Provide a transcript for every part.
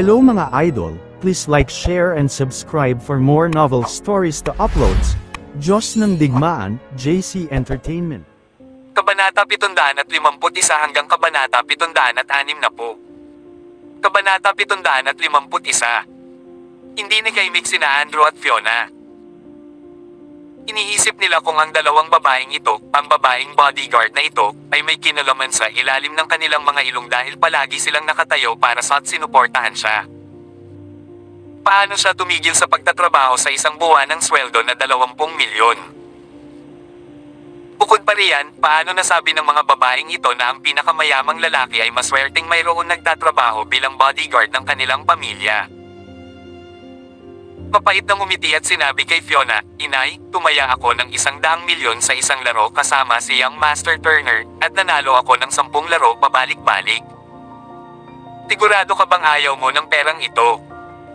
Hello mga idol, please like, share and subscribe for more novel stories to uploads. Diyos ng Digmaan, JC Entertainment. Kabanata 751 hanggang Kabanata 760. Kabanata 751. Hindi nakaimik sina Andrew at Fiona. Iniisip nila kung ang dalawang babaeng ito, ang babaeng bodyguard na ito, ay may kinalaman sa ilalim ng kanilang mga ilong dahil palagi silang nakatayo para sa at sinuportahan siya. Paano siya tumigil sa pagtatrabaho sa isang buwan ng sweldo na 20 milyon? Bukod pa riyan, paano nasabi ng mga babaeng ito na ang pinakamayamang lalaki ay maswerteng mayroon nagtatrabaho bilang bodyguard ng kanilang pamilya? Mapait na ngumiti at sinabi kay Fiona, "Inay, tumaya ako ng 100 milyon sa isang laro kasama si Young Master Turner, at nanalo ako ng 10 laro pabalik-balik. Sigurado ka bang ayaw mo ng perang ito?"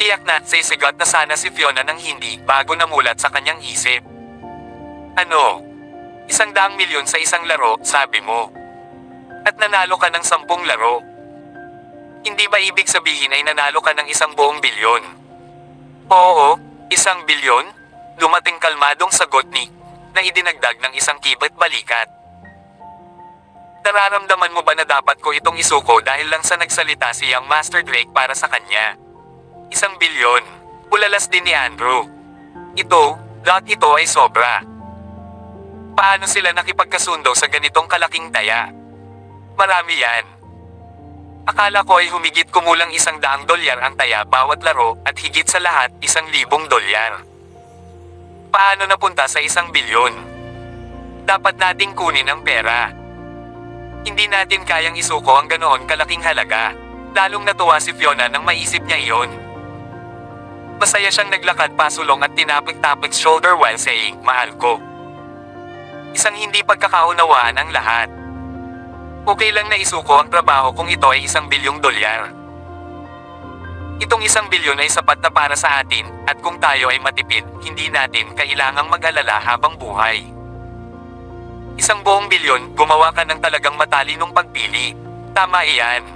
Tiyak na, sisigot na sana si Fiona ng hindi bago namulat sa kanyang isip. "Ano? 100 milyon sa isang laro, sabi mo? At nanalo ka ng 10 laro? Hindi ba ibig sabihin ay nanalo ka ng 1 buong bilyon?" "Oo, 1 bilyon? Dumating kalmadong sagot ni, na idinagdag ng isang kibat balikat. "Nararamdaman mo ba na dapat ko itong isuko dahil lang sa nagsalita si Young Master Drake para sa kanya? 1 bilyon, ulalas din ni Andrew. Ito ay sobra. Paano sila nakipagkasundo sa ganitong kalaking daya? Marami yan. Akala ko ay humigit kumulang $100 ang taya bawat laro at higit sa lahat $1,000. Paano napunta sa 1 bilyon? Dapat nating kunin ang pera. Hindi natin kayang isuko ang ganoon kalaking halaga." Lalong natuwa si Fiona nang maisip niya iyon. Masaya siyang naglakad pasulong at tinapik-tapik shoulder while saying, "Mahal ko." Isang hindi pagkakaunawaan ang lahat. Okay lang na isuko ang trabaho kung ito ay $1 bilyong. Itong 1 bilyon ay sapat na para sa atin, at kung tayo ay matipid, hindi natin kailangang mag-alala habang buhay. 1 buong bilyon, gumawa ka ng talagang matalinong pagpili. Tama iyan.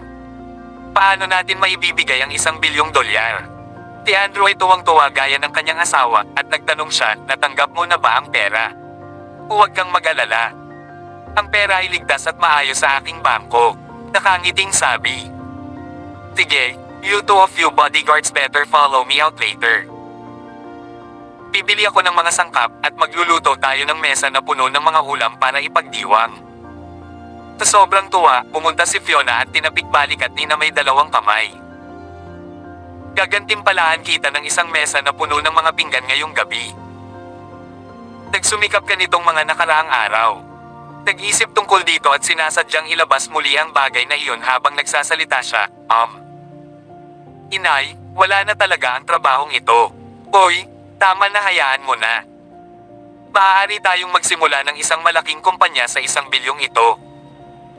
Paano natin maibibigay ang $1 bilyong? Si Andrew ay tuwang-tuwa gaya ng kanyang asawa, at nagtanong siya, "Natanggap mo na ba ang pera?" "Huwag kang mag-alala. Ang pera ay ligtas at maayos sa aking bangko," nakangiting sabi. "Sige, you two of you bodyguards better follow me out later. Bibili ako ng mga sangkap at magluluto tayo ng mesa na puno ng mga ulam para ipagdiwang." Sa sobrang tuwa, pumunta si Fiona at tinapik-balikat ni na may 2 kamay. Gagantimpalaan kita ng isang mesa na puno ng mga pinggan ngayong gabi. Nagsumikap ka nitong mga nakaraang araw. Nag-isip tungkol dito at sinasadyang ilabas muli ang bagay na iyon habang nagsasalita siya, "Inay, wala na talaga ang trabahong ito. Oy, tama na, hayaan mo na. Maaari tayong magsimula ng isang malaking kumpanya sa 1 bilyong ito.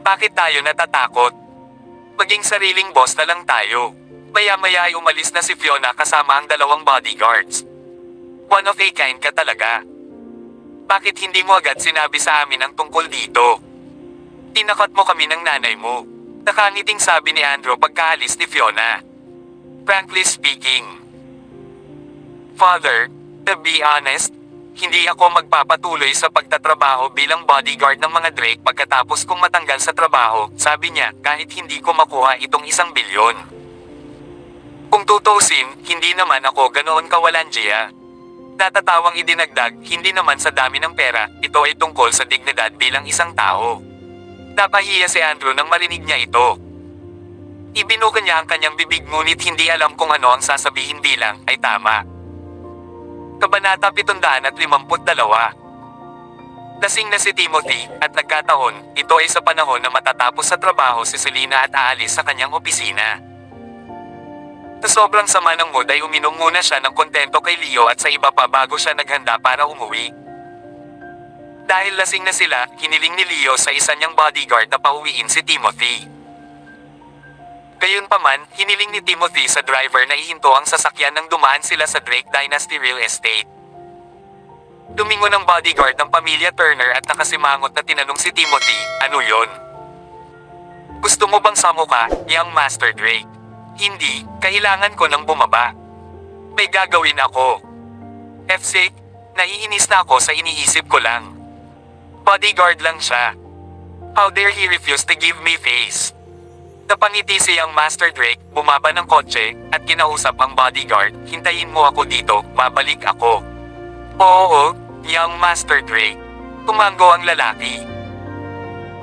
Bakit tayo natatakot? Maging sariling boss na lang tayo." Maya-maya ay umalis na si Fiona kasama ang 2 bodyguards. "One of a kind ka talaga. Bakit hindi mo agad sinabi sa amin ang tungkol dito? Tinakot mo kami ng nanay mo," nakangiting sabi ni Andrew pagkaalis ni Fiona. "Frankly speaking, Father, to be honest, hindi ako magpapatuloy sa pagtatrabaho bilang bodyguard ng mga Drake pagkatapos kong matanggal sa trabaho," sabi niya, "kahit hindi ko makuha itong 1 bilyon. Kung tutusin, hindi naman ako ganoon kawalandiya." Natatawang idinagdag, "Hindi naman sa dami ng pera, ito ay tungkol sa dignidad bilang isang tao." Napahiya si Andrew nang marinig niya ito. Ibinuka niya ang kanyang bibig ngunit hindi alam kung ano ang sasabihin bilang ay tama. Kabanata 752. Lasing na si Timothy, at nagkataon, ito ay sa panahon na matatapos sa trabaho si Selena at aalis sa kanyang opisina. Sa sobrang sama ng mood ay uminom muna siya ng kontento kay Leo at sa iba pa bago siya naghanda para umuwi. Dahil lasing na sila, hiniling ni Leo sa isa niyang bodyguard na pauwiin si Timothy. Gayunpaman, hiniling ni Timothy sa driver na ihinto ang sasakyan nang dumaan sila sa Drake Dynasty Real Estate. Dumingon ang bodyguard ng pamilya Turner at nakasimangot na tinanong si Timothy, "Ano yon? Gusto mo bang samuka, Young Master Drake?" Hindi, kailangan ko nang bumaba. May gagawin ako. F-sick, naiinis na ako sa iniisip ko lang. Bodyguard lang siya. How dare he refuse to give me face? Napangiti siyang Master Drake, bumaba ng kotse, at kinausap ang bodyguard, hintayin mo ako dito, babalik ako. Oo, young Master Drake. Tumango ang lalaki.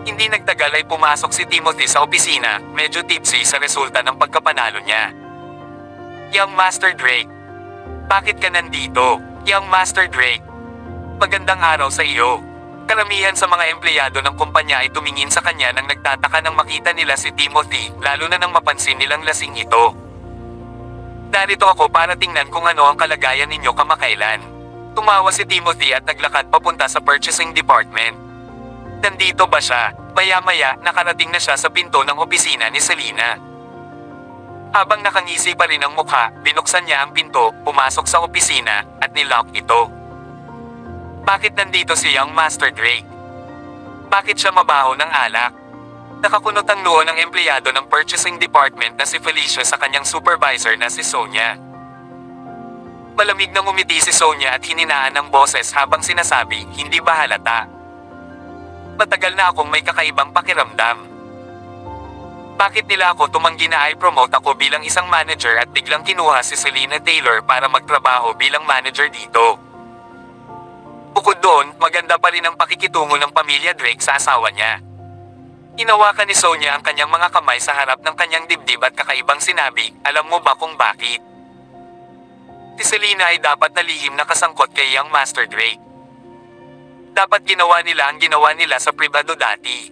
Hindi nagtagal ay pumasok si Timothy sa opisina, medyo tipsy sa resulta ng pagkapanalo niya. Young Master Drake. Bakit ka nandito, young Master Drake? Magandang araw sa iyo. Karamihan sa mga empleyado ng kumpanya ay tumingin sa kanya nang nagtataka nang makita nila si Timothy, lalo na nang mapansin nilang lasing ito. Narito ako para tingnan kung ano ang kalagayan ninyo kamakailan. Tumawa si Timothy at naglakad papunta sa purchasing department. Nandito ba siya? Maya-maya, nakarating na siya sa pinto ng opisina ni Selena. Habang nakangisi pa rin ang mukha, binuksan niya ang pinto, pumasok sa opisina, at nilock ito. Bakit nandito si young Master Drake? Bakit siya mabaho ng alak? Nakakunot ang noo ng empleyado ng purchasing department na si Felicia sa kanyang supervisor na si Sonia. Malamig na ngumiti si Sonia at hininaan ng boses habang sinasabi, hindi ba halata? Matagal na akong may kakaibang pakiramdam. Bakit nila ako tumanggi na i-promote ako bilang isang manager at biglang kinuha si Selena Taylor para magtrabaho bilang manager dito? Bukod doon, maganda pa rin ang pakikitungo ng pamilya Drake sa asawa niya. Hinawakan ni Sonia ang kanyang mga kamay sa harap ng kanyang dibdib at kakaibang sinabi, alam mo ba kung bakit? Si Selena ay dapat na lihim na kasangkot kay young Master Drake. Dapat ginawa nila ang ginawa nila sa pribado dati.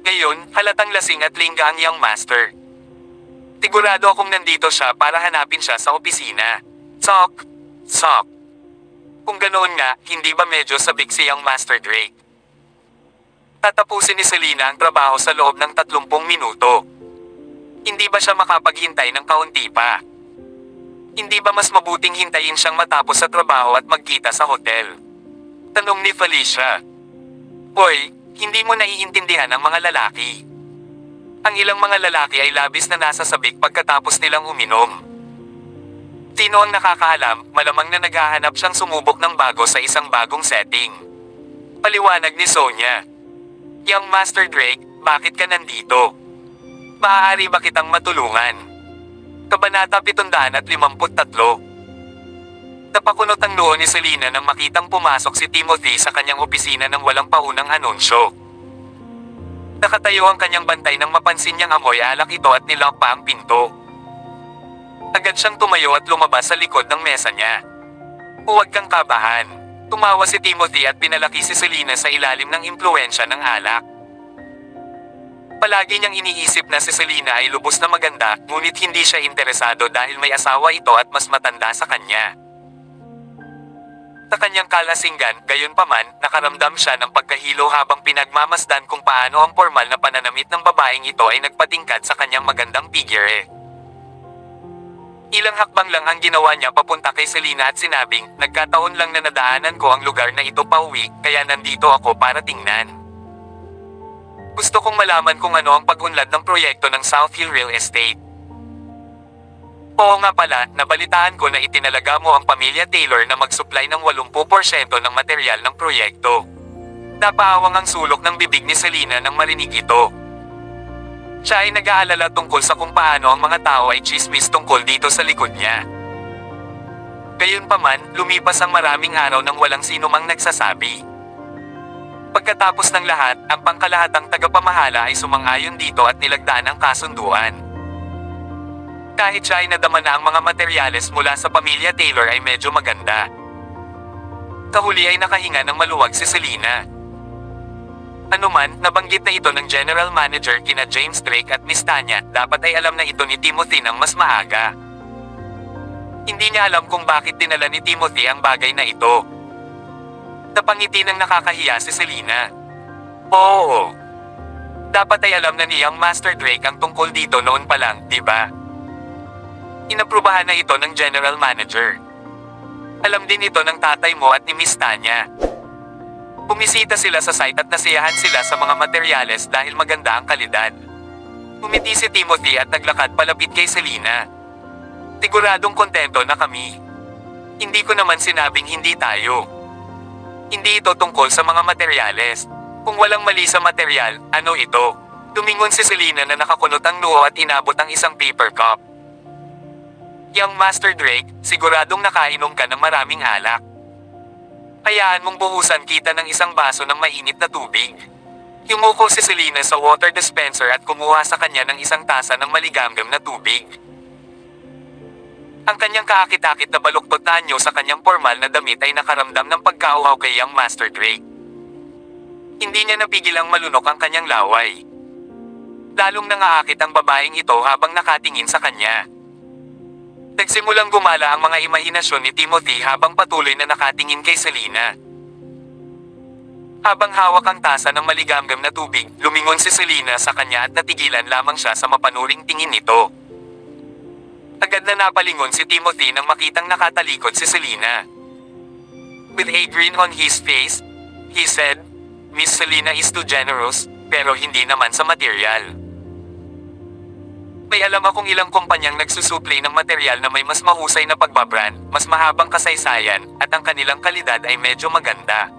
Ngayon, halatang lasing at lingga ang young Master. Sigurado akong nandito siya para hanapin siya sa opisina. Sok! Sok! Kung ganoon nga, hindi ba medyo sabik si young Master Drake? Tatapusin ni Selena ang trabaho sa loob ng 30 minuto. Hindi ba siya makapaghintay ng kaunti pa? Hindi ba mas mabuting hintayin siyang matapos sa trabaho at magkita sa hotel? Tanong ni Felicia. Hoy, hindi mo naiintindihan ang mga lalaki. Ang ilang mga lalaki ay labis na nasasabik pagkatapos nilang uminom. Sino ang nakakaalam, malamang na naghahanap siyang sumubok ng bago sa isang bagong setting. Paliwanag ni Sonia. Young Master Drake, bakit ka nandito? Maaari ba kitang matulungan? Kabanata 753. Napakunot ang noo ni Selena nang makitang pumasok si Timothy sa kanyang opisina ng walang paunang anunsyo. Nakatayo ang kanyang bantay nang mapansin niyang amoy alak ito at nilock pa ang pinto. Agad siyang tumayo at lumabas sa likod ng mesa niya. Huwag kang kabahan. Tumawa si Timothy at pinalaki si Selena sa ilalim ng impluwensya ng alak. Palagi niyang iniisip na si Selena ay lubos na maganda, ngunit hindi siya interesado dahil may asawa ito at mas matanda sa kanya. Sa kanyang kalasinggan, gayunpaman, nakaramdam siya ng pagkahilo habang pinagmamasdan kung paano ang formal na pananamit ng babaeng ito ay nagpatingkad sa kanyang magandang figure. Ilang hakbang lang ang ginawa niya papunta kay Selena at sinabing, nagkataon lang na nadaanan ko ang lugar na ito pauwi, kaya nandito ako para tingnan. Gusto kong malaman kung ano ang pag-unlad ng proyekto ng South Hill Real Estate. Oo nga pala, nabalitaan ko na itinalaga mo ang pamilya Taylor na mag-supply ng 80% ng material ng proyekto. Napaawang ang sulok ng bibig ni Selena nang marinig ito. Siya ay nag-aalala tungkol sa kung paano ang mga tao ay chismis tungkol dito sa likod niya. Gayunpaman, lumipas ang maraming araw nang walang sino mang nagsasabi. Pagkatapos ng lahat, ang pangkalahatang tagapamahala ay sumang-ayon dito at nilagdaan ang kasunduan. Kahit siya ay nadama na ang mga materyales mula sa pamilya Taylor ay medyo maganda. Kahuli ay nakahinga ng maluwag si Selena. Anuman, nabanggit na ito ng General Manager kina James Drake at Miss Tanya, dapat ay alam na ito ni Timothy nang mas maaga. Hindi niya alam kung bakit dinala ni Timothy ang bagay na ito. Napangiti ng nakakahiya si Selena. Oo. Dapat ay alam na ni young Master Drake ang tungkol dito noon pa lang, di ba? Inaprubahan na ito ng General Manager. Alam din ito ng tatay mo at ni Miss Tanya. Bumisita sila sa site at nasiyahan sila sa mga materyales dahil maganda ang kalidad. Umiti si Timothy at naglakad palapit kay Selena. Siguradong kontento na kami. Hindi ko naman sinabing hindi tayo. Hindi ito tungkol sa mga materyales. Kung walang mali sa material, ano ito? Tumingon si Selena na nakakunot ang noo at inabot ang isang paper cup. Young Master Drake, siguradong nakainom ka ng maraming alak. Hayaan mong buhusan kita ng isang baso ng mainit na tubig. Yumuko si Selena sa water dispenser at kumuha sa kanya ng isang tasa ng maligamgam na tubig. Ang kanyang kaakit-akit na baluktot na anyo sa kanyang formal na damit ay nakaramdam ng pagkauhaw kay Young Master Drake. Hindi niya napigilang malunok ang kanyang laway. Lalong nangaakit ang babaeng ito habang nakatingin sa kanya. Nagsimulang gumala ang mga imahinasyon ni Timothy habang patuloy na nakatingin kay Selena. Habang hawak ang tasa ng maligamgam na tubig, lumingon si Selena sa kanya at natigilan lamang siya sa mapanuring tingin nito. Agad na napalingon si Timothy nang makitang nakatalikod si Selena. With a grin on his face, he said, "Miss Selena is too generous, pero hindi naman sa material. May alam akong ilang kumpanyang nagsusupply ng material na may mas mahusay na pagbabrand, mas mahabang kasaysayan, at ang kanilang kalidad ay medyo maganda.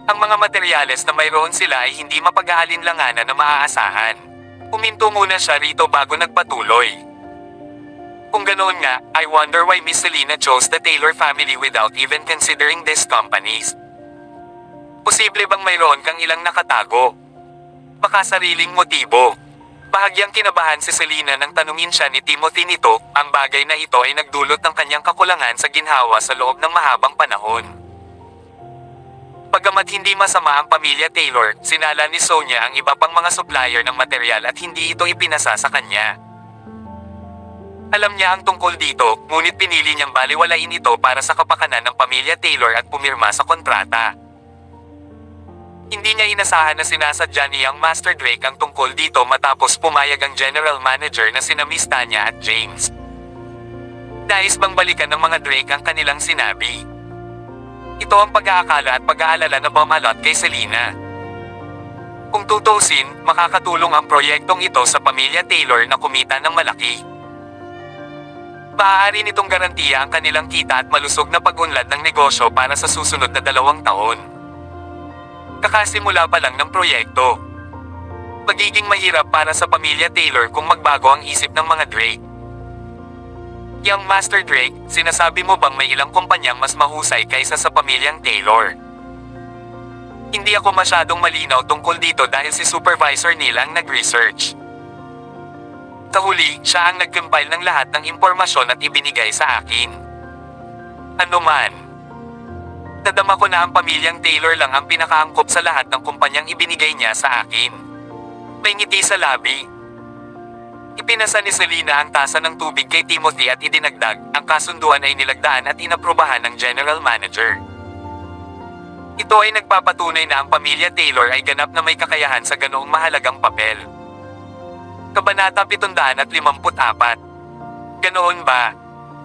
Ang mga materyales na mayroon sila ay hindi mapag-aalinlanganan na maaasahan." Huminto muna siya rito bago nagpatuloy. Kung ganoon nga, I wonder why Miss Selena chose the Taylor family without even considering these companies. Posible bang mayroon kang ilang nakatago? Baka sariling motibo. Bahagyang kinabahan si Selena nang tanungin siya ni Timothy nito, ang bagay na ito ay nagdulot ng kanyang kakulangan sa ginhawa sa loob ng mahabang panahon. Bagamat hindi masama ang pamilya Taylor, sinala ni Sonia ang iba pang mga supplier ng material at hindi ito ipinasa sa kanya. Alam niya ang tungkol dito, ngunit pinili niyang baliwalain ito para sa kapakanan ng pamilya Taylor at pumirma sa kontrata. Hindi niya inasahan na sinasadya ni Young Master Drake ang tungkol dito matapos pumayag ang general manager na sina Miss Tanya at James. Nais bang balikan ng mga Drake ang kanilang sinabi? Ito ang pag-aakala at pag-aalala na bumalot kay Selena. Kung tutusin, makakatulong ang proyektong ito sa pamilya Taylor na kumita ng malaki. Maaari nitong garantiya ang kanilang kita at malusog na pag-unlad ng negosyo para sa susunod na 2 taon. Kakasimula pa lang ng proyekto. Magiging mahirap para sa pamilya Taylor kung magbago ang isip ng mga Drake. Young Master Drake, sinasabi mo bang may ilang kumpanyang mas mahusay kaysa sa pamilyang Taylor? Hindi ako masyadong malinaw tungkol dito dahil si Supervisor nila ang nag-research. Sa huli, siya ang nag-compile ng lahat ng impormasyon at ibinigay sa akin. Ano man. Nadama ko na ang pamilyang Taylor lang ang pinakaangkop sa lahat ng kumpanyang ibinigay niya sa akin. May ngiti sa labi. Ipinasa ni Selena ang tasa ng tubig kay Timothy at idinagdag, ang kasunduan ay nilagdaan at inaprubahan ng general manager. Ito ay nagpapatunay na ang pamilya Taylor ay ganap na may kakayahan sa ganoong mahalagang papel. Kabanata 754. Ganoon ba?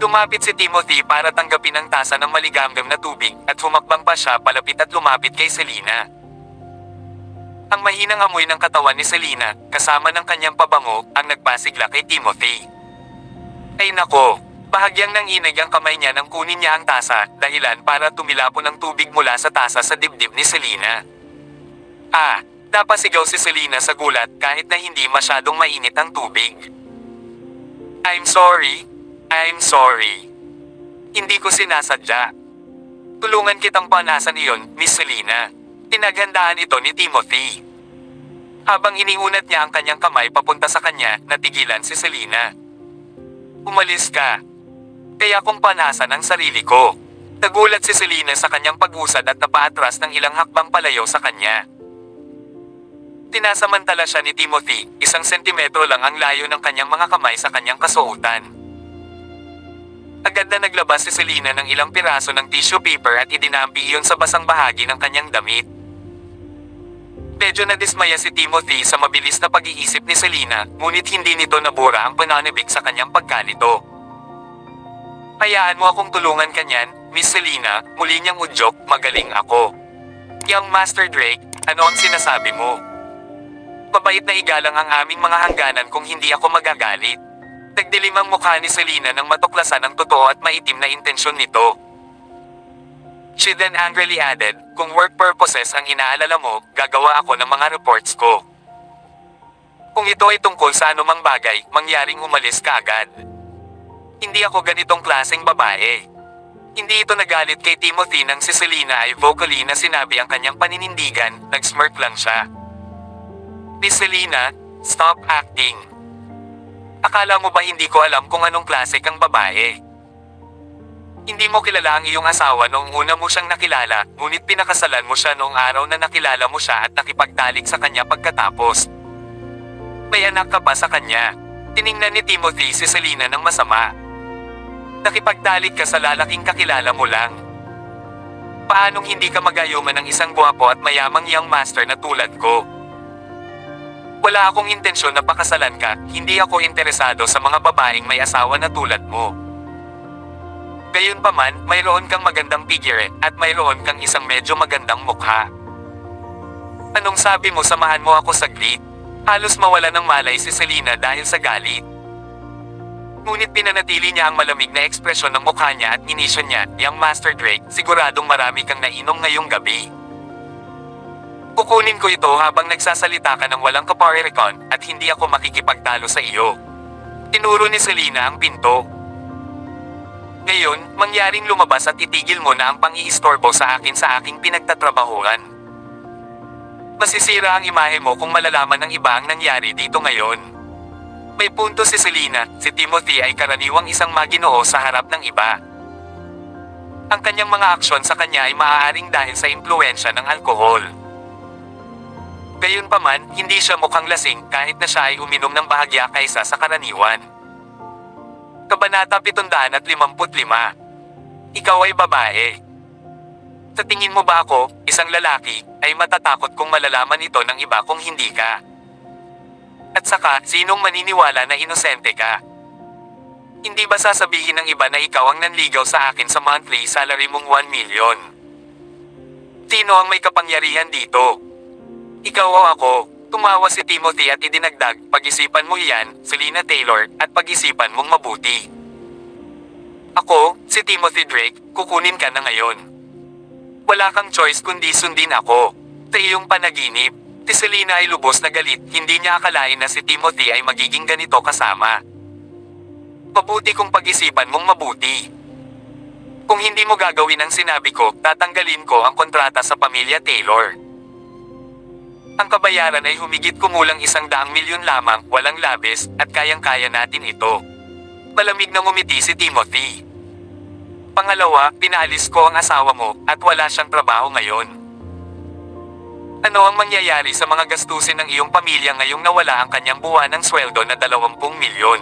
Lumapit si Timothy para tanggapin ang tasa ng maligamgam na tubig at humakbang pa siya palapit at lumapit kay Selena. Ang mahinang amoy ng katawan ni Selena, kasama ng kanyang pabango, ang nagpasigla kay Timothy. Ay nako, bahagyang nanginig ang kamay niya nang kunin niya ang tasa, dahilan para tumilapon ng tubig mula sa tasa sa dibdib ni Selena. Napasigaw si Selena sa gulat kahit na hindi masyadong mainit ang tubig. I'm sorry. Hindi ko sinasadya. Tulungan kitang panasan iyon, Miss Selena. Pinaghandaan ito ni Timothy. Habang iniunat niya ang kanyang kamay papunta sa kanya, natigilan si Selena. Umalis ka. Kaya kong panasan ang sarili ko. Nagulat si Selena sa kanyang pag-usad at napaatras ng ilang hakbang palayo sa kanya. Tinasamantala siya ni Timothy, 1 sentimetro lang ang layo ng kanyang mga kamay sa kanyang kasuotan. Agad na naglabas si Selena ng ilang piraso ng tissue paper at idinampi iyon sa basang bahagi ng kanyang damit. Medyo nadismaya si Timothy sa mabilis na pag-iisip ni Selena, ngunit hindi nito nabura ang pananabik sa kanyang pagkalito. Hayaan mo akong tulungan kanyan, Miss Selena, muli niyang udyok, magaling ako. Young Master Drake, ano ang sinasabi mo? Mabait na igalang ang aming mga hangganan kung hindi ako magagalit. Nagdilim ang mukha ni Selena nang matuklasan ang totoo at maitim na intensyon nito. She then angrily added, kung work purposes ang inaalala mo, gagawa ako ng mga reports ko. Kung ito ay tungkol sa anumang bagay, mangyaring umalis ka agad. Hindi ako ganitong klaseng babae. Hindi ito nagalit kay Timothy nang si Selena ay vocally na sinabi ang kanyang paninindigan, nag-smirk lang siya. Miss Selena, stop acting. Akala mo ba hindi ko alam kung anong klase kang babae? Hindi mo kilala ang iyong asawa noong una mo siyang nakilala, ngunit pinakasalan mo siya noong araw na nakilala mo siya at nakipagtalik sa kanya pagkatapos. May anak ka pa sa kanya. Tiningnan ni Timothy si Selena ng masama. Nakipagtalik ka sa lalaking kakilala mo lang. Paanong hindi ka magayuman ng isang gwapo at mayamang young master na tulad ko? Wala akong intensyon na pakasalan ka, hindi ako interesado sa mga babaeng may asawa na tulad mo. Gayunpaman, mayroon kang magandang figure at mayroon kang isang medyo magandang mukha. Anong sabi mo, samahan mo ako saglit? Halos mawala ng malay si Selena dahil sa galit. Ngunit pinanatili niya ang malamig na ekspresyon ng mukha niya at inisyon niya, "Young Master Drake, siguradong marami kang nainom ngayong gabi. Kukunin ko ito habang nagsasalita ka ng walang kaparirikon at hindi ako makikipagtalo sa iyo." Tinuro ni Selena ang pinto. Ngayon, mangyaring lumabas at itigil mo na ang pang-iistorbo sa aking pinagtatrabahuan. Masisira ang imahe mo kung malalaman ng iba ang nangyari dito ngayon. May punto si Selena, si Timothy ay karaniwang isang maginoo sa harap ng iba. Ang kanyang mga aksyon sa kanya ay maaaring dahil sa impluwensya ng alkohol. Gayunpaman, hindi siya mukhang lasing kahit na siya ay uminom ng bahagya kaysa sa karaniwan. Kabanata 755. Ikaw ay babae. Sa tingin mo ba ako, isang lalaki, ay matatakot kung malalaman ito ng iba kung hindi ka? At saka, sinong maniniwala na inosente ka? Hindi ba sasabihin ng iba na ikaw ang nanligaw sa akin sa monthly salary mong 1 million? Sino ang may kapangyarihan dito? Ikaw o ako? Tumawa si Timothy at idinagdag, pag-isipan mo iyan, Selena Taylor, at pag-isipan mong mabuti. Ako, si Timothy Drake, kukunin ka na ngayon. Wala kang choice kundi sundin ako. Sa iyong panaginip, si Selena ay lubos na galit, hindi niya akalain na si Timothy ay magiging ganito kasama. Mabuti kung pag-isipan mong mabuti. Kung hindi mo gagawin ang sinabi ko, tatanggalin ko ang kontrata sa pamilya Taylor. Ang kabayaran ay humigit kumulang 100 milyon lamang, walang labis, at kayang-kaya natin ito. Malamig na ngumiti si Timothy. Pangalawa, pinalis ko ang asawa mo, at wala siyang trabaho ngayon. Ano ang mangyayari sa mga gastusin ng iyong pamilya ngayong nawala ang kanyang buwan ng sweldo na 20 milyon?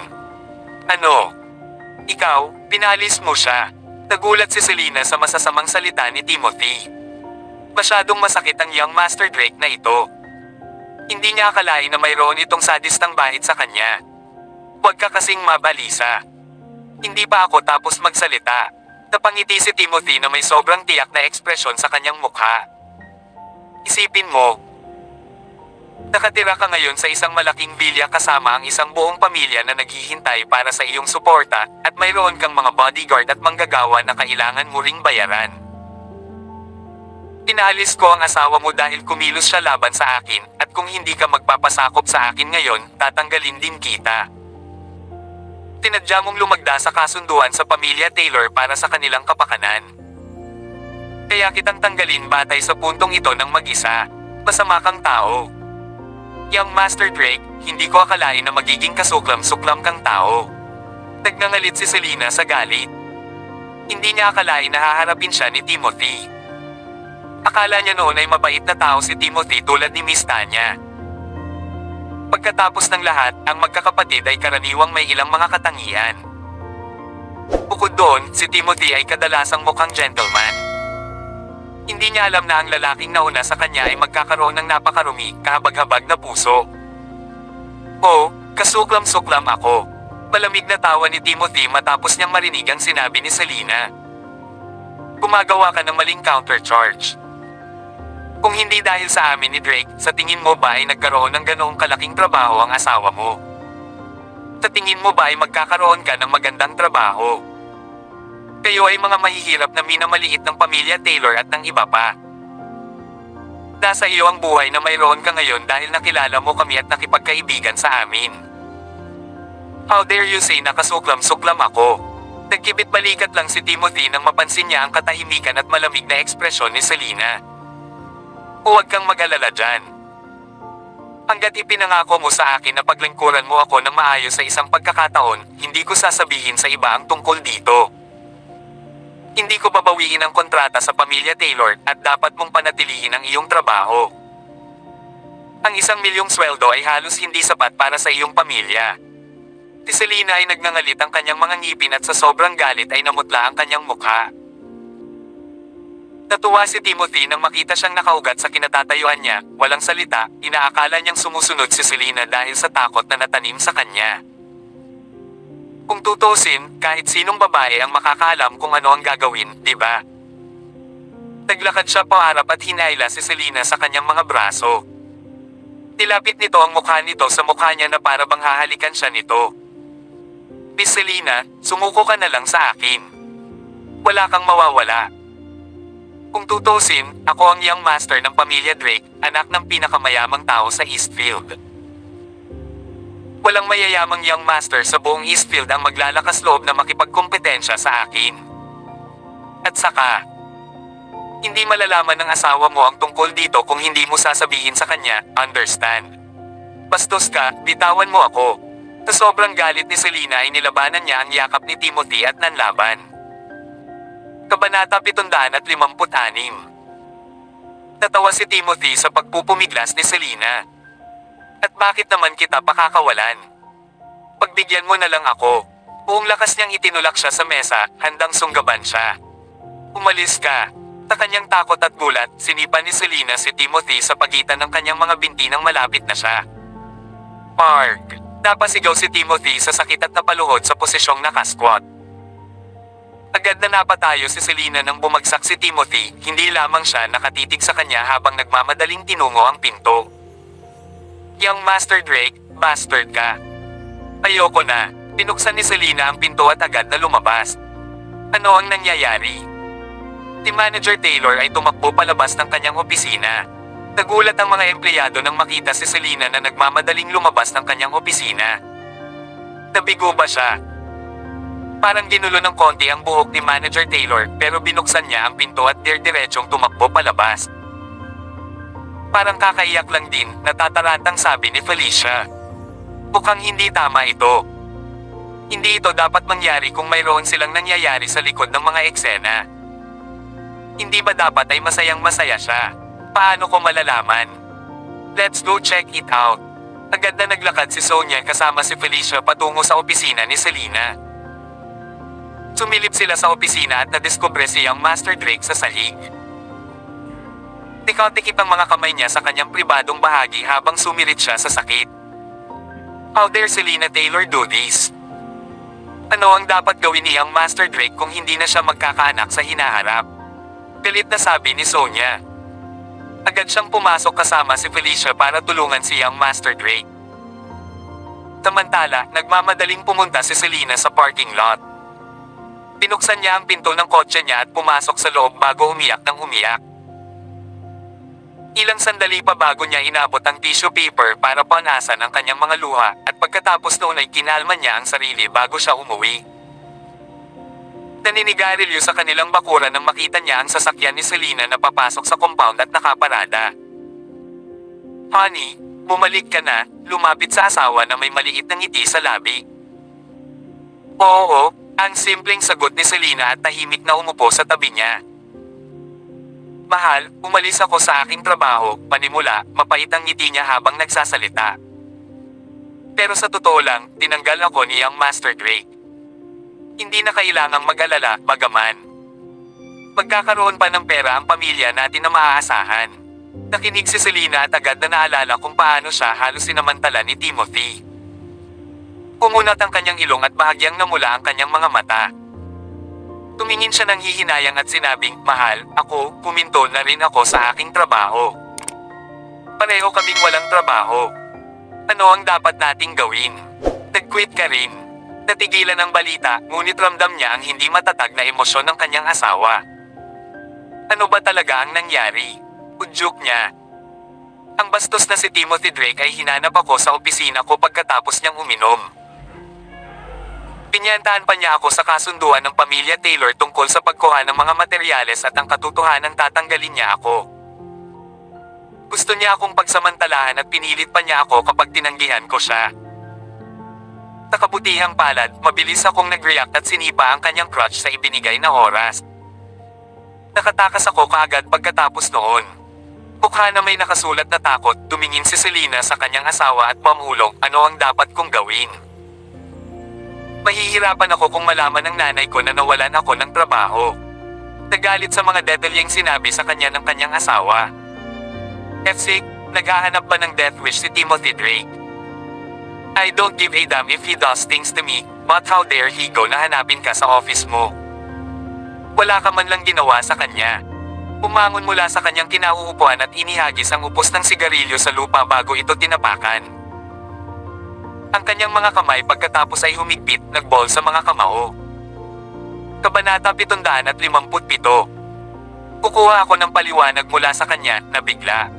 Ano? Ikaw, pinalis mo siya. Nagulat si Selena sa masasamang salita ni Timothy. Masyadong masakit ang young Master Drake na ito. Hindi niya akalain na mayroon itong sadistang bahid sa kanya. Huwag ka kasing mabalisa. Hindi pa ako tapos magsalita. Napangiti si Timothy na may sobrang tiyak na ekspresyon sa kanyang mukha. Isipin mo. Nakatira ka ngayon sa isang malaking bilya kasama ang isang buong pamilya na naghihintay para sa iyong suporta, at mayroon kang mga bodyguard at manggagawa na kailangan mo ring bayaran. Pinalis ko ang asawa mo dahil kumilos siya laban sa akin, at kung hindi ka magpapasakop sa akin ngayon, tatanggalin din kita. Tinadya mong lumagda sa kasunduan sa pamilya Taylor para sa kanilang kapakanan. Kaya kitang tanggalin batay sa puntong ito ng mag-isa. Masama kang tao. Young Master Drake, hindi ko akalain na magiging kasuklam-suklam kang tao. Nagngangalit si Selena sa galit. Hindi niya akalain na haharapin siya ni Timothy. Akala niya noon ay mabait na tao si Timothy tulad ni Miss Tanya. Pagkatapos ng lahat, ang magkakapatid ay karaniwang may ilang mga katangian. Bukod doon, si Timothy ay kadalasang mukhang gentleman. Hindi niya alam na ang lalaking nauna sa kanya ay magkakaroon ng napakarumi, kahabag-habag na puso. Oh, kasuklam-suklam ako. Malamig na tawa ni Timothy matapos niyang marinig ang sinabi ni Selena. Gumagawa ka ng maling countercharge. Kung hindi dahil sa amin ni Drake, sa tingin mo ba ay nagkaroon ng ganoong kalaking trabaho ang asawa mo? Sa tingin mo ba ay magkakaroon ka ng magandang trabaho? Kayo ay mga mahihirap na minamaliit ng pamilya Taylor at ng iba pa. Nasa iyo ang buhay na mayroon ka ngayon dahil nakilala mo kami at nakipagkaibigan sa amin. How dare you say nakasuklam-suklam ako? Nagkibit balikat lang si Timothy nang mapansin niya ang katahimikan at malamig na ekspresyon ni Selena. Huwag kang mag-alala dyan. Hanggat ipinangako mo sa akin na paglingkuran mo ako ng maayos sa isang pagkakataon, hindi ko sasabihin sa iba ang tungkol dito. Hindi ko babawiin ang kontrata sa pamilya Taylor at dapat mong panatilihin ang iyong trabaho. Ang 1 milyong sweldo ay halos hindi sapat para sa iyong pamilya. Si Selena ay nagngangalit ang kanyang mga ngipin at sa sobrang galit ay namutla ang kanyang mukha. Natuwa si Timothy nang makita siyang nakaugat sa kinatatayuan niya, walang salita, inaakala niyang sumusunod si Selena dahil sa takot na natanim sa kanya. Kung tutusin, kahit sinong babae ang makakaalam kung ano ang gagawin, di ba? Naglakad siya paharap at hinayla si Selena sa kanyang mga braso. Nilapit nito ang mukha nito sa mukha niya na para bang hahalikan siya nito. Miss Selena, sumuko ka na lang sa akin. Wala kang mawawala. Kung tutusin, ako ang young master ng pamilya Drake, anak ng pinakamayamang tao sa Eastfield. Walang mayayamang young master sa buong Eastfield ang maglalakas loob na makipagkompetensya sa akin. At saka, hindi malalaman ng asawa mo ang tungkol dito kung hindi mo sasabihin sa kanya, understand? Bastos ka, bitawan mo ako. Sa sobrang galit ni Selena ay nilabanan niya ang yakap ni Timothy at nanlaban. Kabanata 756. Natawa si Timothy sa pagpupumiglas ni Selena. At bakit naman kita pakakawalan? Pagbigyan mo na lang ako. Buong lakas niyang itinulak siya sa mesa, handang sunggaban siya. Umalis ka. Sa kanyang takot at gulat, sinipa ni Selena si Timothy sa pagitan ng kanyang mga binti nang malapit na siya. Park! Napasigaw si Timothy sa sakit at napaluhod sa posisyong nakasquat. Agad na napatayo si Selena nang bumagsak si Timothy, hindi lamang siya nakatitig sa kanya habang nagmamadaling tinungo ang pinto. Young Master Drake, bastard ka. Ayoko na. Pinuksan ni Selena ang pinto at agad na lumabas. Ano ang nangyayari? Si Manager Taylor ay tumakbo palabas ng kanyang opisina. Nagulat ang mga empleyado nang makita si Selena na nagmamadaling lumabas ng kanyang opisina. Nabigo ba siya? Parang ginulo ng konti ang buhok ni Manager Taylor pero binuksan niya ang pinto at diretsong tumakbo palabas. Parang kakaiyak lang din, natatarantang sabi ni Felicia. Mukhang hindi tama ito. Hindi ito dapat mangyari kung mayroon silang nangyayari sa likod ng mga eksena. Hindi ba dapat ay masayang-masaya siya? Paano ko malalaman? Let's go check it out. Agad na naglakad si Sonia kasama si Felicia patungo sa opisina ni Selena. Sumilip sila sa opisina at nadiskubre si Young Master Drake sa sahig. Tikaw-tikip ang mga kamay niya sa kanyang pribadong bahagi habang sumirit siya sa sakit. How dare Selena Taylor do this? Ano ang dapat gawin ni Young Master Drake kung hindi na siya magkakaanak sa hinaharap? Pilit na sabi ni Sonia. Agad siyang pumasok kasama si Felicia para tulungan si Young Master Drake. Samantala, nagmamadaling pumunta si Selena sa parking lot. Binuksan niya ang pinto ng kotse niya at pumasok sa loob bago umiyak ng umiyak. Ilang sandali pa bago niya inabot ang tissue paper para punasan ang kanyang mga luha at pagkatapos noon ay kinalma niya ang sarili bago siya umuwi. Naninigarilyo sa kanilang bakuran nang makita niya ang sasakyan ni Selena na papasok sa compound at nakaparada. Honey, bumalik ka na, lumapit sa asawa na may maliit na ngiti sa labi. Oo, ang simpleng sagot ni Selena at tahimik na umupo sa tabi niya. Mahal, umalis ako sa aking trabaho, panimula, mapait ang ngiti niya habang nagsasalita. Pero sa totoo lang, tinanggal ako ni Young Master Drake. Hindi na kailangang mag-alala, bagaman. Magkakaroon pa ng pera ang pamilya natin na maaasahan. Nakinig si Selena at agad na naalala kung paano siya halos sinamantala ni Timothy. Umunat ang kanyang ilong at bahagyang namula ang kanyang mga mata. Tumingin siya ng hihinayang at sinabing, "Mahal, ako, puminto na rin ako sa aking trabaho. Pareho kaming walang trabaho. Ano ang dapat nating gawin? Nag-quit ka rin." Natigilan ang balita, ngunit ramdam niya ang hindi matatag na emosyon ng kanyang asawa. Ano ba talaga ang nangyari? Udyok niya. Ang bastos na si Timothy Drake ay hinanap ako sa opisina ko pagkatapos niyang uminom. Pinyantahan pa niya ako sa kasunduan ng pamilya Taylor tungkol sa pagkuha ng mga materyales at ang katotohanang tatanggalin niya ako. Gusto niya akong pagsamantalahan at pinilit pa niya ako kapag tinanggihan ko siya. Nakabutihang palad, mabilis akong nag-react at sinipa ang kanyang crutch sa ibinigay na oras. Nakatakas ako kaagad pagkatapos noon. Mukha na may nakasulat na takot, tumingin si Selena sa kanyang asawa at pamulong, ano ang dapat kong gawin? Mahihirapan ako kung malaman ng nanay ko na nawalan ako ng trabaho. Nagalit sa mga detalyeng sinabi sa kanya ng kanyang asawa. F6, naghahanap ba ng death wish si Timothy Drake? I don't give a damn if he does things to me, but how dare he go na hanapin ka sa office mo? Wala ka man lang ginawa sa kanya. Umangon mula sa kanyang kinauupuan at inihagis ang upos ng sigarilyo sa lupa bago ito tinapakan. Ang kanyang mga kamay pagkatapos ay humigpit, nagball sa mga kamao. Kabanata 757. Kukuha ako ng paliwanag mula sa kanya, na bigla.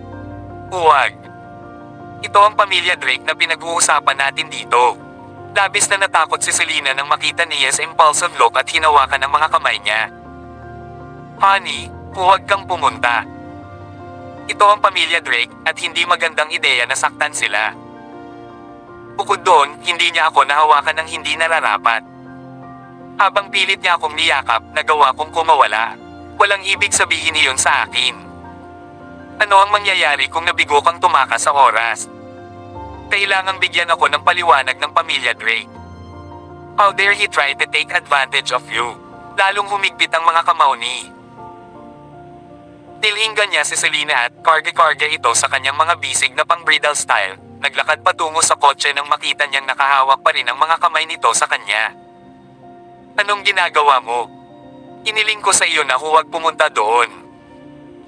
Huwag. Ito ang pamilya Drake na pinag-uusapan natin dito. Labis na natakot si Selena nang makita niya sa impulsive look at hinawakan ng mga kamay niya. Honey, huwag kang pumunta. Ito ang pamilya Drake at hindi magandang ideya na saktan sila. Bukod doon, hindi niya ako nahawakan ng hindi nararapat. Habang pilit niya akong niyakap, nagawa kong kumawala. Walang ibig sabihin iyon sa akin. Ano ang mangyayari kung nabigo kang tumakas sa oras? Kailangang bigyan ako ng paliwanag ng pamilya Drake. How dare he try to take advantage of you? Lalong humigpit ang mga kamao ni. Nilinggan niya si Selena at karga-karga ito sa kanyang mga bisig na pang-bridal style. Naglakad patungo sa kotse nang makita niyang nakahawak pa rin ang mga kamay nito sa kanya. Anong ginagawa mo? Iniling ko sa iyo na huwag pumunta doon.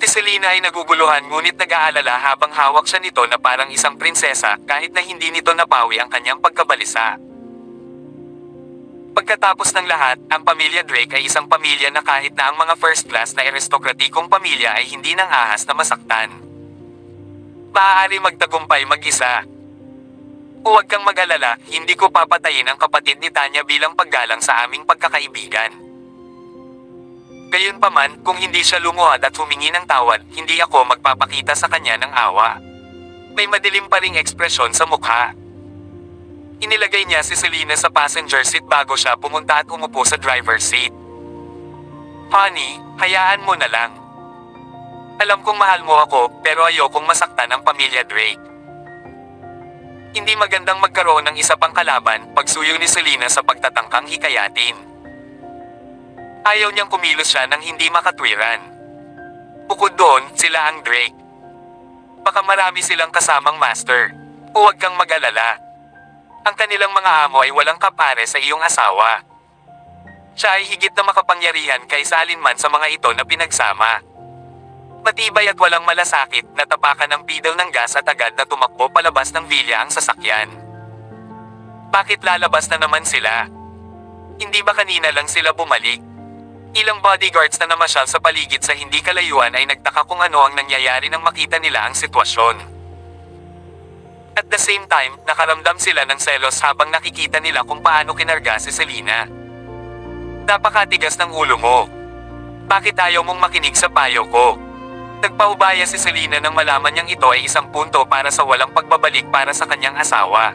Si Selena ay naguguluhan ngunit nag-aalala habang hawak siya nito na parang isang prinsesa kahit na hindi nito napawi ang kanyang pagkabalisa. Pagkatapos ng lahat, ang pamilya Drake ay isang pamilya na kahit na ang mga first class na aristokratikong pamilya ay hindi nang ahas na masaktan. Maaari magtagumpay mag-isa. Huwag kang mag-alala, hindi ko papatayin ang kapatid ni Tanya bilang paggalang sa aming pagkakaibigan. Gayunpaman, kung hindi siya lumuhad at humingi ng tawad, hindi ako magpapakita sa kanya ng awa. May madilim pa ring ekspresyon sa mukha. Inilagay niya si Selena sa passenger seat bago siya pumunta at umupo sa driver's seat. Honey, hayaan mo na lang. Alam kong mahal mo ako, pero ayokong masaktan ang pamilya Drake. Hindi magandang magkaroon ng isa pang kalaban, pagsuyo ni Selena sa pagtatangkang hikayatin. Ayaw niyang kumilos siya nang hindi makatwiran. Bukod doon, sila ang Drake. Baka marami silang kasamang master. Huwag kang mag-alala. Ang kanilang mga amo ay walang kapare sa iyong asawa. Siya ay higit na makapangyarihan kaysa alinman sa mga ito na pinagsama. Matibay at walang malasakit, natapakan ng pedal ng gas at agad na tumakbo palabas ng villa ang sasakyan. Bakit lalabas na naman sila? Hindi ba kanina lang sila bumalik? Ilang bodyguards na namasyal sa paligid sa hindi kalayuan ay nagtaka kung ano ang nangyayari nang makita nila ang sitwasyon. At the same time, nakaramdam sila ng selos habang nakikita nila kung paano kinarga si Selena. Napakatigas ng ulo mo. Bakit ayaw mong makinig sa payo ko? Nagpaubaya si Selena nang malaman niyang ito ay isang punto para sa walang pagbabalik para sa kanyang asawa.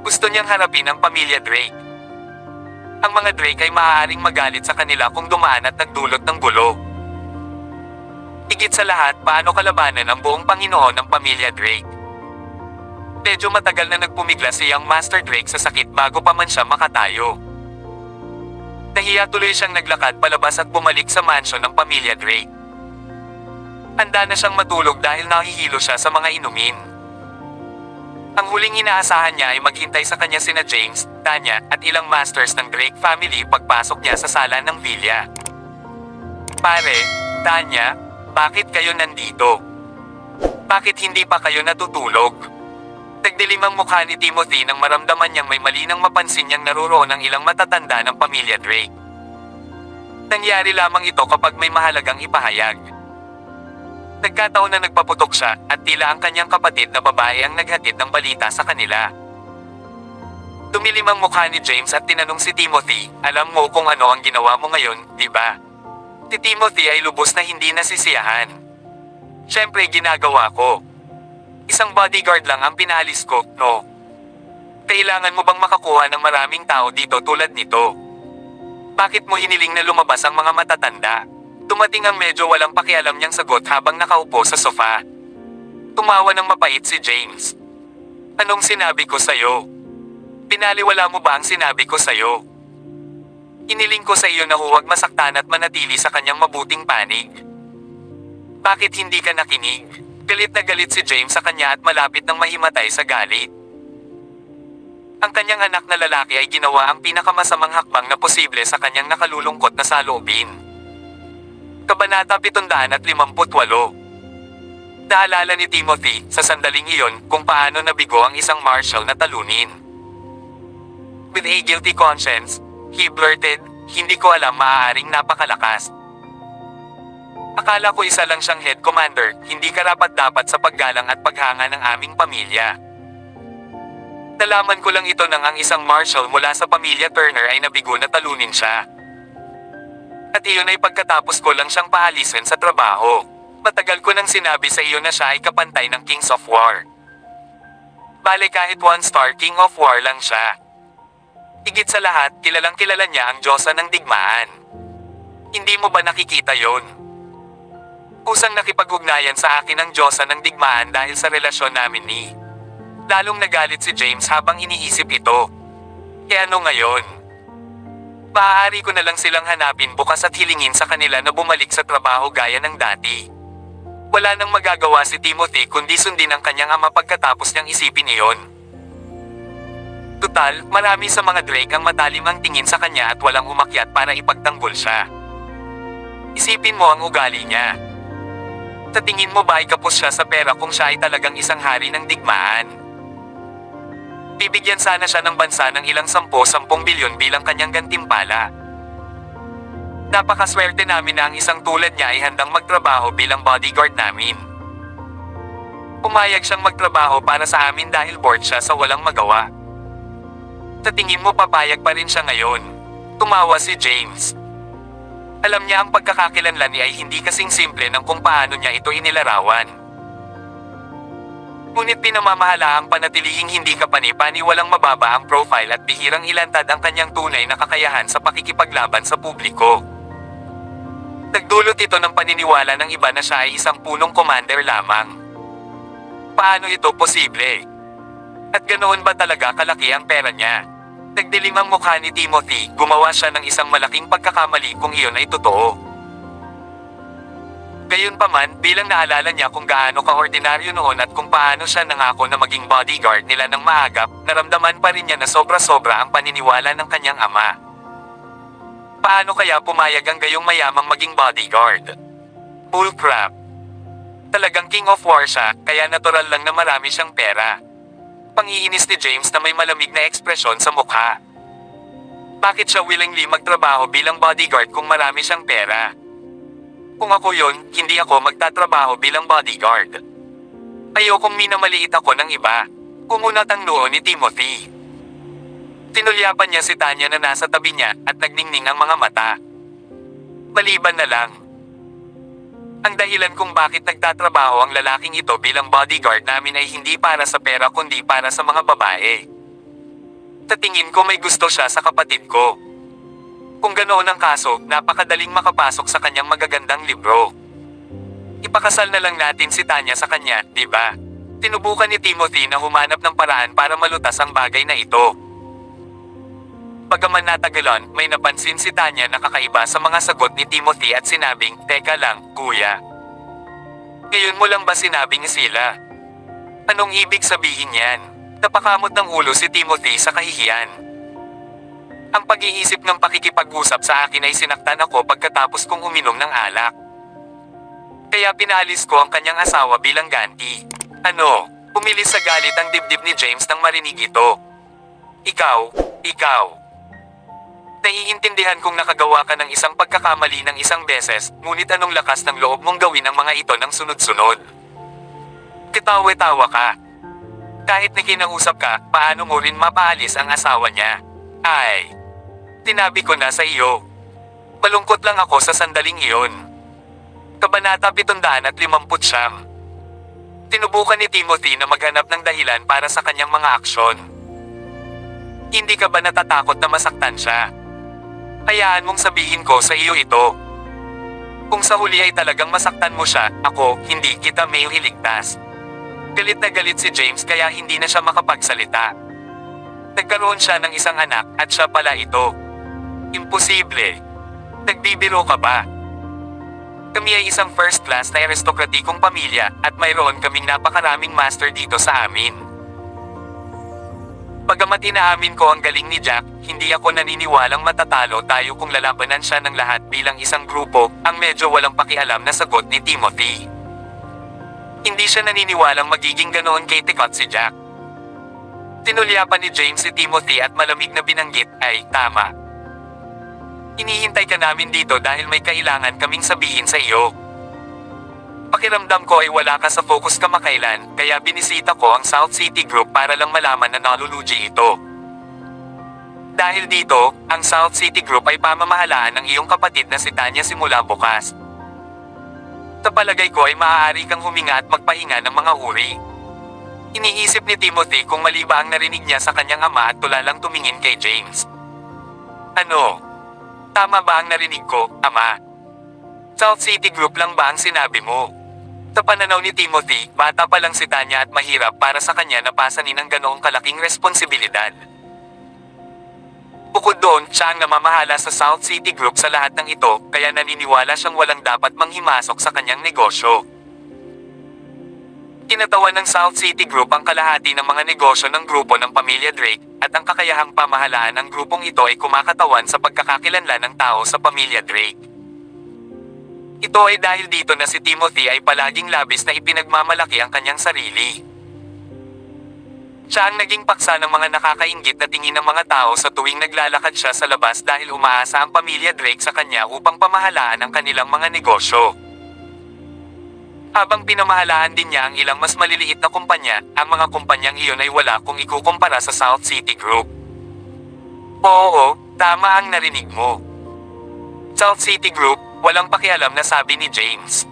Gusto niyang harapin ang pamilya Drake. Ang mga Drake ay maaaring magalit sa kanila kung dumaan at nagdulot ng gulo. Higit sa lahat, paano kalabanan ang buong Panginoon ng pamilya Drake? Medyo matagal na nagpumigla si Young Master Drake sa sakit bago pa man siya makatayo. Nahiya tuloy siyang naglakad palabas at bumalik sa mansion ng pamilya Drake. Handa na siyang matulog dahil nahihilo siya sa mga inumin. Ang huling inaasahan niya ay maghintay sa kanya sina James, Tanya, at ilang masters ng Drake family pagpasok niya sa sala ng villa. Pare, Tanya, bakit kayo nandito? Bakit hindi pa kayo natutulog? Nagdilim ang mukha ni Timothy nang maramdaman niyang may mali nang mapansin niyang naroroon ang ilang matatanda ng pamilya Drake. Nangyari lamang ito kapag may mahalagang ipahayag. Nagkataon na nagpaputok siya at tila ang kanyang kapatid na babae ang naghatid ng balita sa kanila. Tumilim ang mukha ni James at tinanong si Timothy, alam mo kung ano ang ginawa mo ngayon, di ba? Si Timothy ay lubos na hindi nasisiyahan. Siyempre ginagawa ko. Isang bodyguard lang ang pinalis ko, no? Kailangan mo bang makakuha ng maraming tao dito tulad nito? Bakit mo hiniling na lumabas ang mga matatanda? Tumating ang medyo walang pakialam niyang sagot habang nakaupo sa sofa. Tumawa ng mapait si James. Anong sinabi ko sa'yo? Pinaliwala mo ba ang sinabi ko sa'yo? Iniling ko sa iyo na huwag masaktan at manatili sa kanyang mabuting panig. Bakit hindi ka nakinig? Galit na galit si James sa kanya at malapit nang mahimatay sa galit. Ang kanyang anak na lalaki ay ginawa ang pinakamasamang hakbang na posible sa kanyang nakalulungkot na saloobin. Kabanata 758. Naalala ni Timothy, sa sandaling iyon, kung paano nabigo ang isang marshal na talunin. With a guilty conscience, he blurted, hindi ko alam, maaaring napakalakas. Akala ko isa lang siyang head commander, hindi karapat-dapat sa paggalang at paghanga ng aming pamilya. Nalaman ko lang ito nang ang isang marshal mula sa pamilya Turner ay nabigo na talunin siya. At iyon ay pagkatapos ko lang siyang paalisin sa trabaho. Matagal ko nang sinabi sa iyo na siya ay kapantay ng Kings of War. Bale kahit 1-star King of War lang siya. Higit sa lahat, kilalang kilala niya ang Diyosa ng digmaan. Hindi mo ba nakikita yon? Kusang nakipag-ugnayan sa akin ang Diyosa ng digmaan dahil sa relasyon namin ni. Lalong nagalit si James habang iniisip ito. E ano ngayon? Maaari ko na lang silang hanapin bukas at hilingin sa kanila na bumalik sa trabaho gaya ng dati. Wala nang magagawa si Timothy kundi sundin ang kanyang ama pagkatapos niyang isipin iyon. Tutal, marami sa mga Drake ang matalim ang tingin sa kanya at walang umakyat para ipagtanggol siya. Isipin mo ang ugali niya. Sa tingin mo ba ay kapos siya sa pera kung siya ay talagang isang hari ng digmaan? Bibigyan sana siya ng bansa ng ilang 10 bilyon bilang kanyang gantimpala. Napakaswerte namin na ang isang tulad niya ay handang magtrabaho bilang bodyguard namin. Pumayag siyang magtrabaho para sa amin dahil bored siya sa walang magawa. Sa tingin mo papayag pa rin siya ngayon? Tumawa si James. Alam niya ang pagkakakilanlan niya ay hindi kasing simple ng kung paano niya ito inilarawan. Ngunit pinamamahalaang panatilihing hindi kapani-pani walang mababa ang profile at bihirang ilantad ang kanyang tunay na kakayahan sa pakikipaglaban sa publiko. Nagdulot ito ng paniniwala ng iba na siya ay isang punong commander lamang. Paano ito posible? At ganoon ba talaga kalaki ang pera niya? Nagdilim ang mukha ni Timothy, gumawa siya ng isang malaking pagkakamali kung iyon ay totoo. Gayunpaman, bilang naalala niya kung gaano ka-ordinaryo noon at kung paano siya nangako na maging bodyguard nila ng maagap, naramdaman pa rin niya na sobra-sobra ang paniniwala ng kanyang ama. Paano kaya pumayag ang gayong mayamang maging bodyguard? Bullcrap. Talagang King of War siya, kaya natural lang na marami siyang pera. Pangiinis ni James na may malamig na ekspresyon sa mukha. Bakit siya willingly magtrabaho bilang bodyguard kung marami siyang pera? Kung ako yon, hindi ako magtatrabaho bilang bodyguard. Ayokong minamaliit ako ng iba. Kumunat ang noo ni Timothy. Tinulyapan niya si Tanya na nasa tabi niya at nagningning ang mga mata. Maliban na lang. Ang dahilan kung bakit nagtatrabaho ang lalaking ito bilang bodyguard namin ay hindi para sa pera kundi para sa mga babae. Sa tingin ko may gusto siya sa kapatid ko. Kung ganoon ang kaso, napakadaling makapasok sa kanyang magagandang libro. Ipakasal na lang natin si Tanya sa kanya, di ba? Tinubukan ni Timothy na humanap ng paraan para malutas ang bagay na ito. Bagaman natagalan, may napansin si Tanya na kakaiba sa mga sagot ni Timothy at sinabing, "Teka lang, kuya. Ngayon mo lang ba sinabing sila? Anong ibig sabihin yan?" Napakamot ng ulo si Timothy sa kahihiyan. Ang pag-iisip ng pakikipag-usap sa akin ay sinaktan ako pagkatapos kong uminom ng alak. Kaya pinalis ko ang kanyang asawa bilang ganti. Umilis sa galit ang dibdib ni James nang marinig ito. Ikaw. Naiintindihan kong nakagawa ka ng isang pagkakamali ng isang beses, ngunit anong lakas ng loob mong gawin ang mga ito ng sunod-sunod? Kitawa-tawa ka. Kahit na kinausap ka, paano mo rin mapaalis ang asawa niya? Ay, tinabi ko na sa iyo. Malungkot lang ako sa sandaling iyon. Kabanata 759. Tinubukan ni Timothy na maghanap ng dahilan para sa kanyang mga aksyon. Hindi ka ba natatakot na masaktan siya? Hayaan mong sabihin ko sa iyo ito. Kung sa huli ay talagang masaktan mo siya, ako, hindi kita may iligtas. Galit na galit si James kaya hindi na siya makapagsalita. Nagkaroon siya ng isang anak at siya pala ito. Imposible. Nagbibiro ka ba? Kami ay isang first class na aristokratikong pamilya at mayroon kaming napakaraming master dito sa amin. Bagamat inaamin ko ang galing ni Jack, hindi ako naniniwalang matatalo tayo kung lalabanan siya ng lahat bilang isang grupo, ang medyo walang pakialam na sagot ni Timothy. Hindi siya naniniwalang magiging ganoon kay-tikot si Jack. Tinulyapan ni James si Timothy at malamig na binanggit, ay, tama. Hinihintay ka namin dito dahil may kailangan kaming sabihin sa iyo. Pakiramdam ko ay wala ka sa focus kamakailan, kaya binisita ko ang South City Group para lang malaman na nalulugi ito. Dahil dito, ang South City Group ay pamamahalaan ng iyong kapatid na si Tanya simula bukas. Sa palagay ko ay maaari kang huminga at magpahinga ng mga uri. Iniisip ni Timothy kung mali ba ang narinig niya sa kanyang ama at tulalang tumingin kay James. Tama ba ang narinig ko, Ama? South City Group lang ba ang sinabi mo? Sa pananaw ni Timothy, bata pa lang si Tanya at mahirap para sa kanya na pasanin ang ganoong kalaking responsibilidad. Bukod doon, siya ang namamahala sa South City Group sa lahat ng ito, kaya naniniwala siyang walang dapat manghimasok sa kanyang negosyo. Tinatawan ng South City Group ang kalahati ng mga negosyo ng grupo ng pamilya Drake, at ang kakayahang pamahalaan ng grupong ito ay kumakatawan sa pagkakakilanlan ng tao sa pamilya Drake. Ito ay dahil dito na si Timothy ay palaging labis na ipinagmamalaki ang kanyang sarili. Siya ang naging paksa ng mga nakakainggit na tingin ng mga tao sa tuwing naglalakad siya sa labas dahil umaasa ang pamilya Drake sa kanya upang pamahalaan ang kanilang mga negosyo. Habang pinamahalaan din niya ang ilang mas maliliit na kumpanya, ang mga kumpanyang iyon ay wala kung ikukumpara sa South City Group. Oo, tama ang narinig mo. South City Group, walang pakialam na sabi ni James.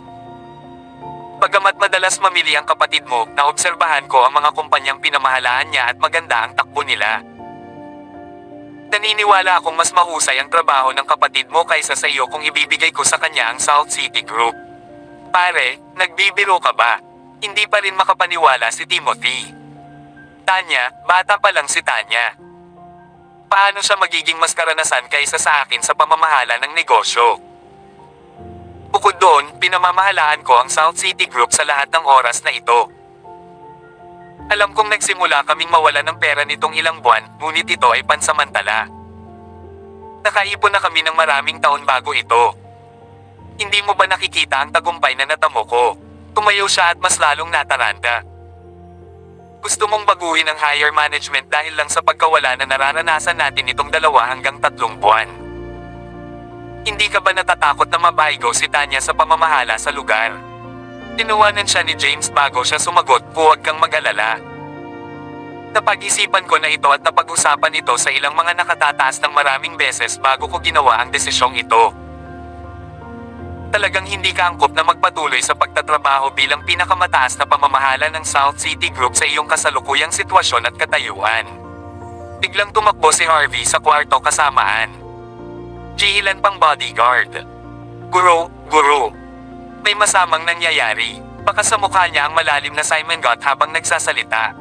Bagamat madalas mamili ang kapatid mo, naobserbahan ko ang mga kumpanyang pinamahalaan niya at maganda ang takbo nila. Naniniwala akong mas mahusay ang trabaho ng kapatid mo kaysa sa iyo kung ibibigay ko sa kanya ang South City Group. Pare, nagbibiro ka ba? Hindi pa rin makapaniwala si Timothy. Tanya, bata pa lang si Tanya. Paano siya magiging mas karanasan kaysa sa akin sa pamamahala ng negosyo? Bukod doon, pinamamahalaan ko ang South City Group sa lahat ng oras na ito. Alam kong nagsimula kaming mawala ng pera nitong ilang buwan, ngunit ito ay pansamantala. Nakaipon na kami ng maraming taon bago ito. Hindi mo ba nakikita ang tagumpay na natamo ko? Tumayo siya at mas lalong nataranta. Gusto mong baguhin ang higher management dahil lang sa pagkawala na nararanasan natin itong 2 hanggang 3 buwan. Hindi ka ba natatakot na mabaigo si Tanya sa pamamahala sa lugar? Tinuwanan siya ni James bago siya sumagot, huwag kang mag-alala. Napag-isipan ko na ito at napag-usapan ito sa ilang mga nakatataas ng maraming beses bago ko ginawa ang desisyong ito. Talagang hindi ka angkop na magpatuloy sa pagtatrabaho bilang pinakamataas na pamamahala ng South City Group sa iyong kasalukuyang sitwasyon at katayuan. Biglang tumakbo si Harvey sa kwarto kasamaan. Jihilan pang bodyguard. Guro. May masamang nangyayari. Baka sa mukha niya ang malalim na Simon Gott habang nagsasalita.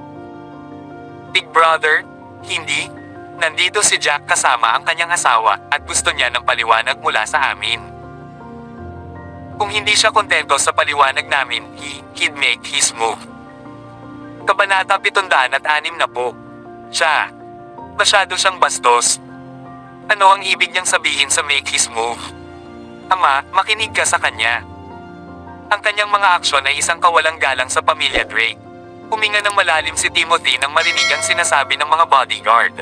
Big brother, hindi. Nandito si Jack kasama ang kanyang asawa at gusto niya ng paliwanag mula sa amin. Kung hindi siya kontento sa paliwanag namin, he'd make his move. Kabanata 706 na po. Siya. Masyado siyang bastos. Ano ang ibig niyang sabihin sa make his move? Ama, makinig ka sa kanya. Ang kanyang mga aksyon ay isang kawalang galang sa pamilya Drake. Huminga ng malalim si Timothy nang marinig ang sinasabi ng mga bodyguard.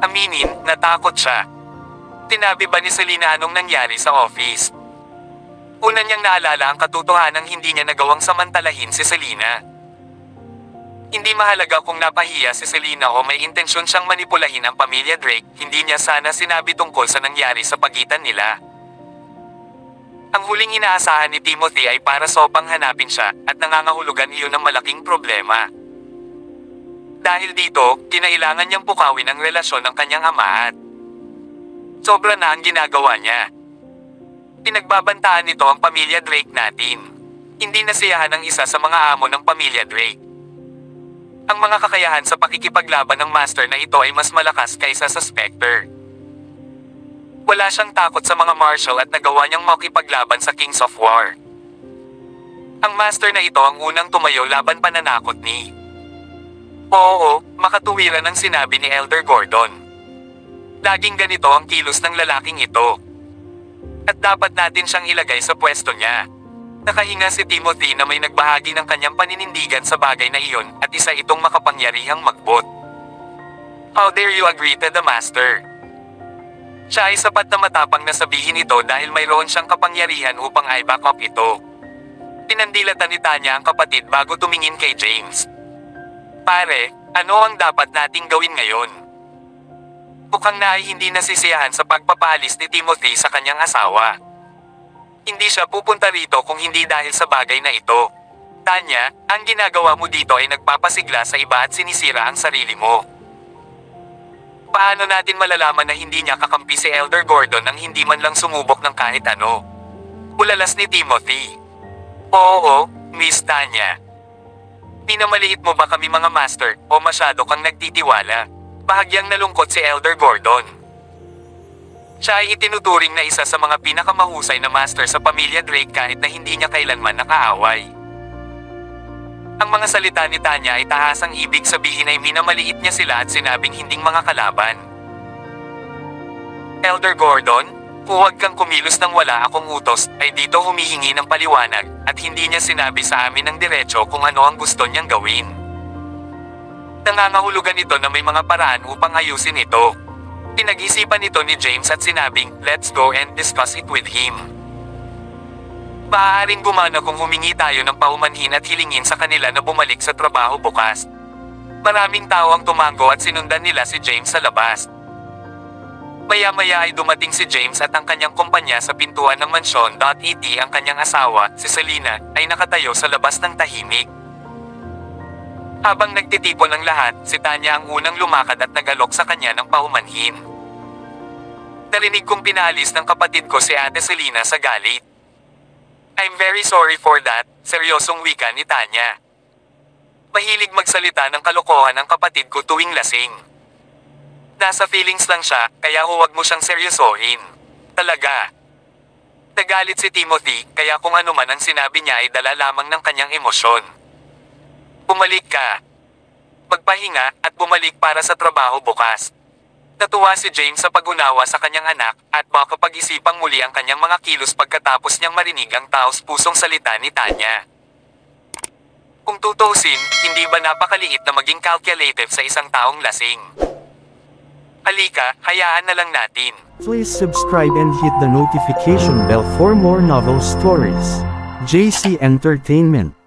Aminin, natakot siya. Tinabi ba ni Selena anong nangyari sa office? Una niyang naalala ang katotohanang hindi niya nagawang samantalahin si Selena. Hindi mahalaga kung napahiya si Selena o may intensyon siyang manipulahin ang pamilya Drake, hindi niya sana sinabi tungkol sa nangyari sa pagitan nila. Ang huling inaasahan ni Timothy ay para sopang hanapin siya at nangangahulugan iyon ng malaking problema. Dahil dito, kinailangan niyang pukawin ang relasyon ng kanyang ama at sobra na ang ginagawa niya. Pinagbabantaan nito ang pamilya Drake natin. Hindi nasiyahan ang isa sa mga amo ng pamilya Drake. Ang mga kakayahan sa pakikipaglaban ng master na ito ay mas malakas kaysa sa Spectre. Wala siyang takot sa mga martial at nagawa niyang makipaglaban sa Kings of War. Ang master na ito ang unang tumayo laban pananakot ni. Oo, makatuwiran ang sinabi ni Elder Gordon. Laging ganito ang kilos ng lalaking ito. At dapat natin siyang ilagay sa pwesto niya. Nakahinga si Timothy na may nagbahagi ng kanyang paninindigan sa bagay na iyon at isa itong makapangyarihang magbot. How dare you agree to the master? Siya ay sapat na matapang na sabihin ito dahil mayroon siyang kapangyarihan upang i-back up ito. Pinandilatan ni Tanya ang kapatid bago tumingin kay James. Pare, ano ang dapat nating gawin ngayon? Mukhang na ay hindi nasisiyahan sa pagpapalis ni Timothy sa kanyang asawa. Hindi siya pupunta rito kung hindi dahil sa bagay na ito. Tanya, ang ginagawa mo dito ay nagpapasigla sa iba at sinisira ang sarili mo. Paano natin malalaman na hindi niya kakampi si Elder Gordon nang hindi man lang sumubok ng kahit ano? Ulalas ni Timothy. Oo, Miss Tanya. Pinamaliit mo ba kami mga master o masyado kang nagtitiwala? Bahagyang nalungkot si Elder Gordon. Siya ay itinuturing na isa sa mga pinakamahusay na master sa pamilya Drake kahit na hindi niya kailanman nakaaway. Ang mga salita ni Tanya ay tahasang ibig sabihin ay minamaliit niya sila at sinabing hinding mga kalaban. Elder Gordon, huwag kang kumilos nang wala akong utos, ay dito humihingi ng paliwanag, at hindi niya sinabi sa amin ng diretso kung ano ang gusto niyang gawin. Nangangahulugan ito na may mga paraan upang ayusin ito. Pinag-isipan ito ni James at sinabing, let's go and discuss it with him. Maaaring gumana kung humingi tayo ng paumanhin at hilingin sa kanila na bumalik sa trabaho bukas. Maraming tao ang tumango at sinundan nila si James sa labas. Maya-maya ay dumating si James at ang kanyang kumpanya sa pintuan ng mansyon. Et ang kanyang asawa, si Selena, ay nakatayo sa labas ng tahimik. Habang nagtitipon ang lahat, si Tanya ang unang lumakad at nagalok sa kanya ng paumanhin. Narinig kong pinaalis ng kapatid ko si Ate Selena sa galit. I'm very sorry for that, seryosong wika ni Tanya. Mahilig magsalita ng kalokohan ang kapatid ko tuwing lasing. Nasa feelings lang siya, kaya huwag mo siyang seryosohin. Talaga. Nagalit si Timothy, kaya kung ano man ang sinabi niya ay dala lamang ng kanyang emosyon. Bumalik ka. Magpahinga at bumalik para sa trabaho bukas. Natuwa si James sa pag-unawa sa kanyang anak at makapag-isipang muli ang kanyang mga kilos pagkatapos niyang marinig ang taos-pusong salita ni Tanya. Kung tutuusin, hindi ba napakaliit na maging calculative sa isang taong lasing? Halika, hayaan na lang natin. Please subscribe and hit the notification bell for more novel stories. JC Entertainment.